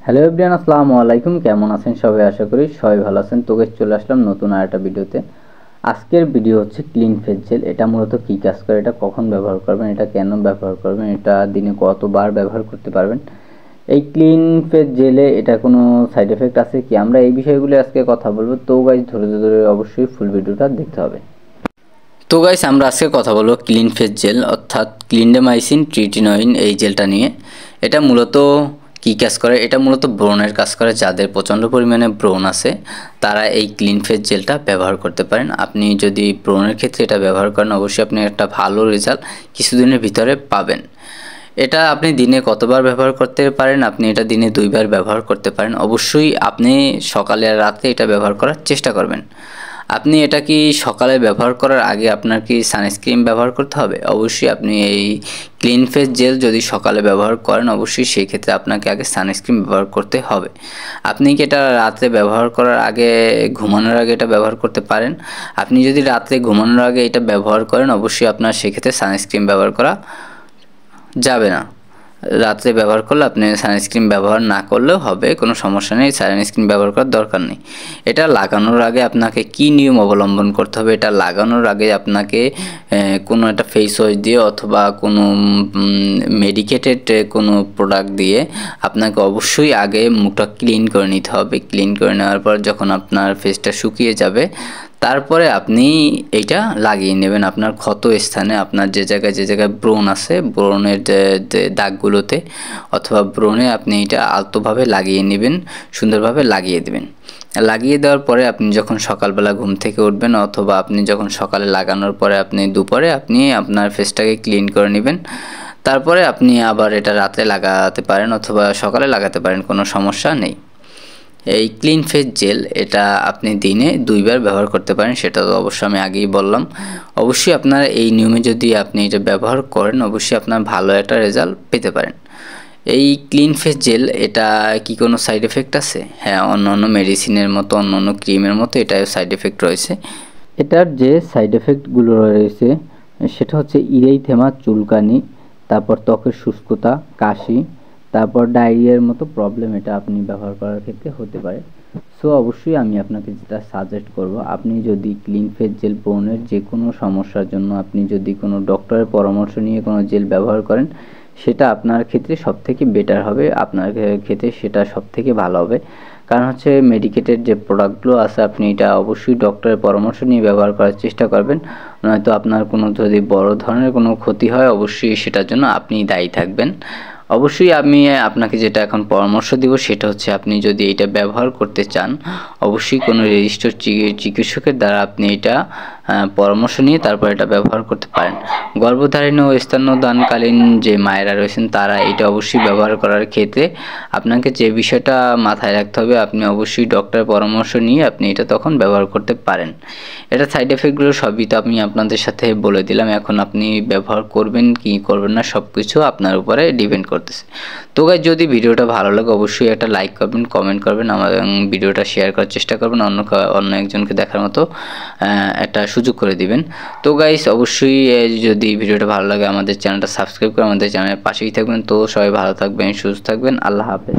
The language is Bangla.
হ্যালো এভরিওয়ান, আসসালামু আলাইকুম। কেমন আছেন সবাই? আশা করি সবাই ভালো আছেন। তো গাইস, চলে আসলাম নতুন আরেকটা ভিডিওতে। আজকের ভিডিও হচ্ছে ক্লিন ফেস জেল। এটা মূলত কী কাজ করে, এটা কখন ব্যবহার করবেন, এটা কেন ব্যবহার করবেন, এটা দিনে কতবার ব্যবহার করতে পারবেন, এই ক্লিন ফেস জেলে এটা কোনো সাইড এফেক্ট আছে কি, আমরা এই বিষয়গুলো আজকে কথা বলবো। তো গাইস, ধৈর্য ধরে অবশ্যই ফুল ভিডিওটা দেখতে হবে। তো গাইস, আমরা আজকে কথা বলবো ক্লিন ফেস জেল অর্থাৎ ক্লিনডামাইসিন ট্রিটিনোইন এই জেলটা নিয়ে। এটা মূলত কী কাজ করে? এটা মূলত ব্রণের কাজ করে। যাদের প্রচণ্ড পরিমাণে ব্রণ আছে তারা এই ক্লিন ফেস জেলটা ব্যবহার করতে পারেন। আপনি যদি ব্রণের ক্ষেত্রে এটা ব্যবহার করেন, অবশ্যই আপনি একটা ভালো রেজাল্ট কিছুদিনের ভিতরে পাবেন। এটা আপনি দিনে কতবার ব্যবহার করতে পারেন? আপনি এটা দিনে 2 বার ব্যবহার করতে পারেন। অবশ্যই আপনি সকালে আর রাতে এটা ব্যবহার করার চেষ্টা করবেন। আপনি এটা কি সকালে ব্যবহার করার আগে আপনার কি সানস্ক্রিন ব্যবহার করতে হবে? অবশ্যই আপনি এই ক্লিন ফেস জেল যদি সকালে ব্যবহার করেন, অবশ্যই সেই ক্ষেত্রে আপনাকে আগে সানস্ক্রিন ব্যবহার করতে হবে। আপনি কি এটা রাতে ব্যবহার করার আগে, ঘুমানোর আগে এটা ব্যবহার করতে পারেন? আপনি যদি রাতে ঘুমানোর আগে এটা ব্যবহার করেন, অবশ্যই আপনার সেক্ষেত্রে সানস্ক্রিন ব্যবহার করা যাবে না। রাত্রে ব্যবহার করলে আপনি সানস্ক্রিন ব্যবহার না করলেও হবে, কোনো সমস্যা নেই, সানস্ক্রিন ব্যবহার করার দরকার নেই। এটা লাগানোর আগে আপনাকে কি নিয়ম অবলম্বন করতে হবে? এটা লাগানোর আগে আপনাকে কোনো একটা ফেস ওয়াশ দিয়ে অথবা কোনো মেডিকেটেড কোনো প্রোডাক্ট দিয়ে আপনাকে অবশ্যই আগে মুখটা ক্লিন করে নিতে হবে। ক্লিন করে নেওয়ার পর যখন আপনার ফেসটা শুকিয়ে যাবে, তারপরে আপনি এইটা লাগিয়ে নেবেন আপনার ক্ষত স্থানে। আপনার যে জায়গায় ব্রণ আছে, ব্রণের দাগগুলোতে অথবা ব্রণে আপনি এটা আলতোভাবে লাগিয়ে নেবেন, সুন্দরভাবে লাগিয়ে দেবেন। লাগিয়ে দেওয়ার পরে আপনি যখন সকালবেলা ঘুম থেকে উঠবেন অথবা আপনি যখন সকালে লাগানোর পরে আপনি দুপুরে আপনি আপনার ফেসটাকে ক্লিন করে নেবেন। তারপরে আপনি আবার এটা রাতে লাগাতে পারেন অথবা সকালে লাগাতে পারেন, কোনো সমস্যা নেই। এই ক্লিন ফেস জেল এটা আপনি দিনে 2 বার ব্যবহার করতে পারেন, সেটা তো অবশ্যই আমি আগেই বললাম। অবশ্যই আপনার এই নিয়মে যদি আপনি এটা ব্যবহার করেন, অবশ্যই আপনার ভালো একটা রেজাল্ট পেতে পারেন। এই ক্লিন ফেস জেল এটা কি কোনো সাইড এফেক্ট আছে? হ্যাঁ, অন্যান্য মেডিসিনের মতো, অন্যান্য ক্রিমের মতো এটাও সাইড এফেক্ট রয়েছে। এটার যে সাইড এফেক্টগুলো রয়েছে সেটা হচ্ছে ইরেইথেমা, চুলকানি, তারপর ত্বকের শুষ্কতা, কাশি, তারপর ডায়রিয়ার মতো প্রবলেম এটা আপনি ব্যবহার করার ক্ষেত্রে হতে পারে। সো অবশ্যই আমি আপনাকে যেটা সাজেস্ট করব, আপনি যদি ক্লিন ফেস জেল ব্রণের যে কোনো সমস্যার জন্য আপনি যদি কোনো ডক্টরের পরামর্শ নিয়ে কোনো জেল ব্যবহার করেন, সেটা আপনার ক্ষেত্রে সবথেকে বেটার হবে, আপনার ক্ষেত্রে সেটা সবথেকে ভালো হবে। কারণ হচ্ছে মেডিকেটেড যে প্রোডাক্টগুলো আছে আপনি এটা অবশ্যই ডক্টরের পরামর্শ নিয়ে ব্যবহার করার চেষ্টা করবেন, নয়তো আপনার কোনো যদি বড় ধরনের কোনো ক্ষতি হয় অবশ্যই সেটার জন্য আপনি দায়ী থাকবেন। অবশ্যই আমি আপনাকে যেটা এখন পরামর্শ দিব সেটা হচ্ছে, আপনি যদি এটা ব্যবহার করতে চান অবশ্যই কোনো রেজিস্টার্ড চিকিৎসকের দ্বারা আপনি এটা পরামর্শ নিয়ে তারপর এটা ব্যবহার করতে পারেন। গর্ভধারিণী ও স্তন্যদানকালীন যে মায়েরা রয়েছেন তারা এটা অবশ্যই ব্যবহার করার ক্ষেত্রে আপনাকে যে বিষয়টা মাথায় রাখতে হবে, আপনি অবশ্যই ডক্টরের পরামর্শ নিয়ে আপনি এটা তখন ব্যবহার করতে পারেন। এটা সাইড এফেক্টগুলো সবই তো আমি আপনাদের সাথে বলে দিলাম। এখন আপনি ব্যবহার করবেন কি করবেন না সব কিছু আপনার উপরে ডিপেন্ড করতেছে। তো গাইস, যদি ভিডিওটা ভালো লাগে অবশ্যই একটা লাইক করবেন, কমেন্ট করবেন, আমার ভিডিওটা শেয়ার করার চেষ্টা করবেন, অন্য একজনকে দেখার মতো একটা সুযোগ করে দিবেন। তো গাইস, অবশ্যই যদি ভিডিওটা ভালো লাগে আমাদের চ্যানেলটা সাবস্ক্রাইব করে আমাদের চ্যানেলের পাশেই থাকবেন। তো সবাই ভালো থাকবেন, সুস্থ থাকবেন, আল্লাহ হাফেজ।